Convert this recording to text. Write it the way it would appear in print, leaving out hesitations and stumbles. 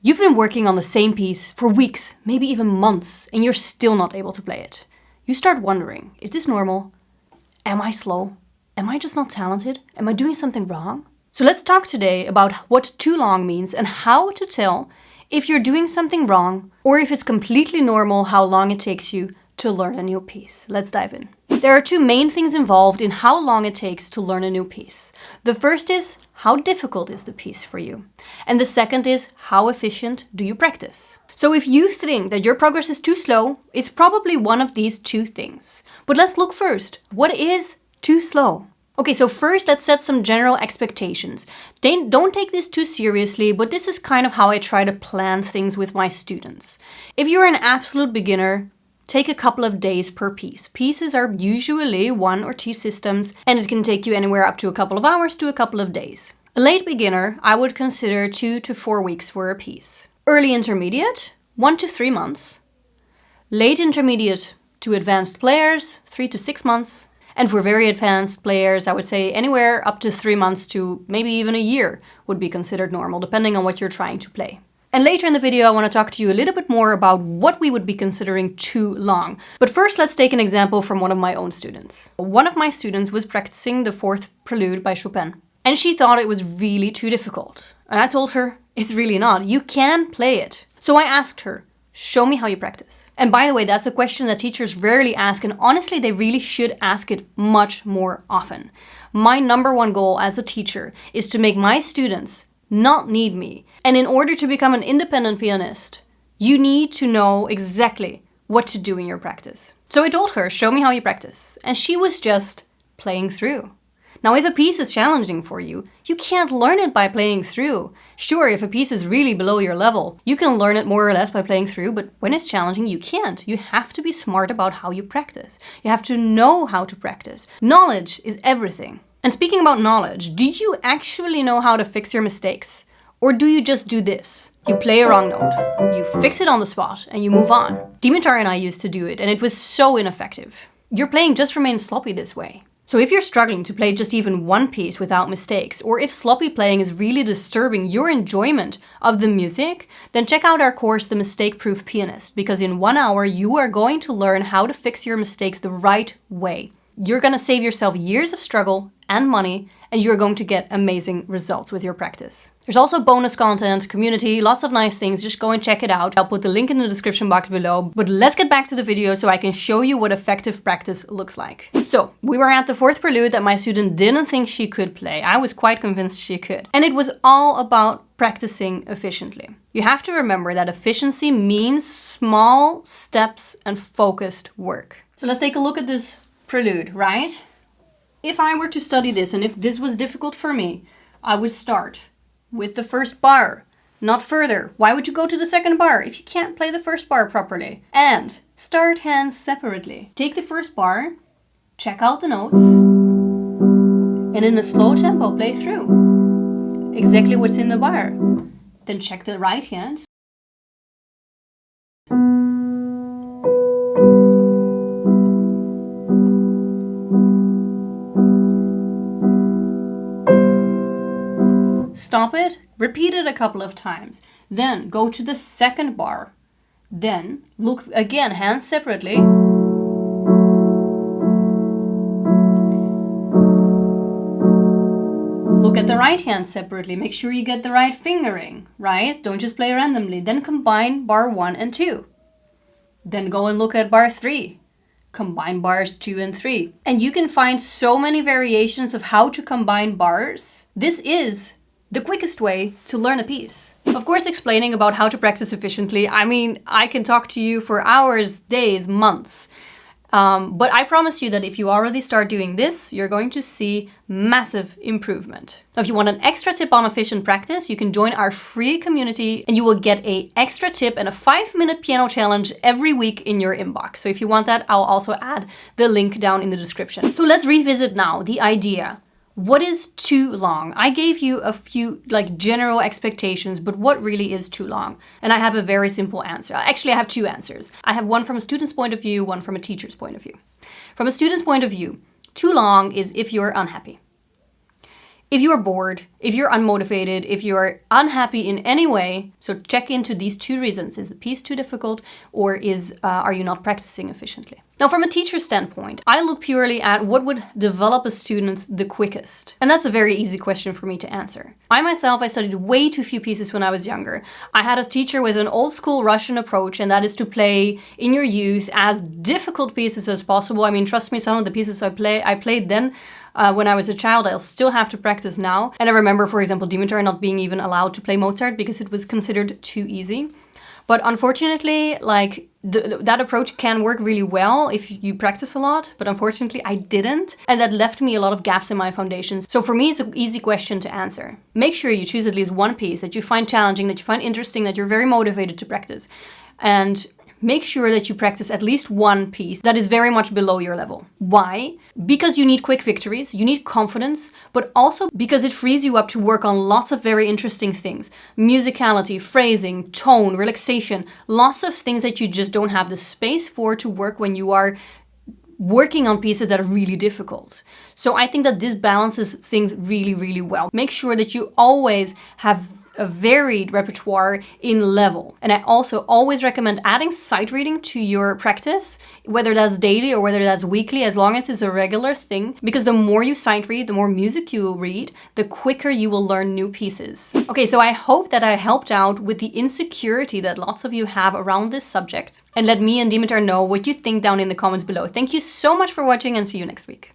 You've been working on the same piece for weeks, maybe even months, and you're still not able to play it. You start wondering, is this normal? Am I slow? Am I just not talented? Am I doing something wrong? So let's talk today about what too long means and how to tell if you're doing something wrong or if it's completely normal how long it takes you to learn a new piece. Let's dive in. There are two main things involved in how long it takes to learn a new piece. The first is how difficult is the piece for you? And the second is how efficient do you practice? So if you think that your progress is too slow, it's probably one of these two things. But let's look first. What is too slow? Okay, so first let's set some general expectations. Don't take this too seriously, but this is kind of how I try to plan things with my students. If you're an absolute beginner, take a couple of days per piece. Pieces are usually 1 or 2 systems, and it can take you anywhere up to a couple of hours to a couple of days. A late beginner, I would consider 2 to 4 weeks for a piece. Early intermediate, 1 to 3 months. Late intermediate to advanced players, 3 to 6 months. And for very advanced players, I would say anywhere up to 3 months to maybe even a year would be considered normal, depending on what you're trying to play. And later in the video, I want to talk to you a little bit more about what we would be considering too long. But first, let's take an example from one of my own students. One of my students was practicing the 4th Prelude by Chopin, and she thought it was really too difficult. And I told her, it's really not. You can play it. So I asked her, show me how you practice. And by the way, that's a question that teachers rarely ask, and honestly, they really should ask it much more often. My number one goal as a teacher is to make my students not need me. And in order to become an independent pianist, you need to know exactly what to do in your practice. So I told her, show me how you practice. And she was just playing through. Now, if a piece is challenging for you, you can't learn it by playing through. Sure, if a piece is really below your level, you can learn it more or less by playing through, but when it's challenging, you can't. You have to be smart about how you practice. You have to know how to practice. Knowledge is everything. And speaking about knowledge, do you actually know how to fix your mistakes? Or do you just do this? You play a wrong note, you fix it on the spot, and you move on. Dimitar and I used to do it, and it was so ineffective. Your playing just remains sloppy this way. So if you're struggling to play just even one piece without mistakes, or if sloppy playing is really disturbing your enjoyment of the music, then check out our course, The Mistake-Proof Pianist, because in 1 hour you are going to learn how to fix your mistakes the right way. You're going to save yourself years of struggle and money, and you're going to get amazing results with your practice. There's also bonus content, community, lots of nice things. Just go and check it out. I'll put the link in the description box below. But let's get back to the video so I can show you what effective practice looks like. So we were at the 4th Prelude that my student didn't think she could play. I was quite convinced she could. And it was all about practicing efficiently. You have to remember that efficiency means small steps and focused work. So let's take a look at this prelude, right? If I were to study this and if this was difficult for me, I would start with the first bar, not further. Why would you go to the second bar if you can't play the first bar properly? And start hands separately. Take the first bar, check out the notes, and in a slow tempo play through exactly what's in the bar. Then check the right hand. Stop it, repeat it a couple of times, then go to the second bar. Then look again, hands separately. Look at the right hand separately, make sure you get the right fingering, right? Don't just play randomly. Then combine bar 1 and 2. Then go and look at bar 3. Combine bars 2 and 3. And you can find so many variations of how to combine bars. This is the quickest way to learn a piece. Of course, explaining about how to practice efficiently, I mean, I can talk to you for hours, days, months. But I promise you that if you already start doing this, you're going to see massive improvement. Now, if you want an extra tip on efficient practice, you can join our free community and you will get an extra tip and a 5-minute piano challenge every week in your inbox. So if you want that, I'll also add the link down in the description. So let's revisit now the idea. What is too long? I gave you a few general expectations, but what really is too long? And I have a very simple answer. Actually, I have 2 answers. I have one from a student's point of view, one from a teacher's point of view. From a student's point of view, too long is if you're unhappy. If you are bored, if you're unmotivated, if you're unhappy in any way, so check into these 2 reasons. Is the piece too difficult, or are you not practicing efficiently? Now, from a teacher's standpoint, I look purely at what would develop a student the quickest. And that's a very easy question for me to answer. I studied way too few pieces when I was younger. I had a teacher with an old school Russian approach, and that is to play in your youth as difficult pieces as possible. I mean, trust me, some of the pieces I played then when I was a child, I'll still have to practice now. And I remember, for example, Dimitar not being even allowed to play Mozart because it was considered too easy. But unfortunately, like, that approach can work really well if you practice a lot, but unfortunately I didn't, and that left me a lot of gaps in my foundations. So for me, it's an easy question to answer. Make sure you choose at least one piece that you find challenging, that you find interesting, that you're very motivated to practice. And make sure that you practice at least one piece that is very much below your level. Why? Because you need quick victories, you need confidence, but also because it frees you up to work on lots of very interesting things. Musicality, phrasing, tone, relaxation, lots of things that you just don't have the space for to work when you are working on pieces that are really difficult. So I think that this balances things really, really well. Make sure that you always have a varied repertoire in level. And I also always recommend adding sight reading to your practice, whether that's daily or whether that's weekly, as long as it's a regular thing, because the more you sight read, the more music you will read, the quicker you will learn new pieces. Okay, so I hope that I helped out with the insecurity that lots of you have around this subject. And let me and Dimitar know what you think down in the comments below. Thank you so much for watching, and see you next week.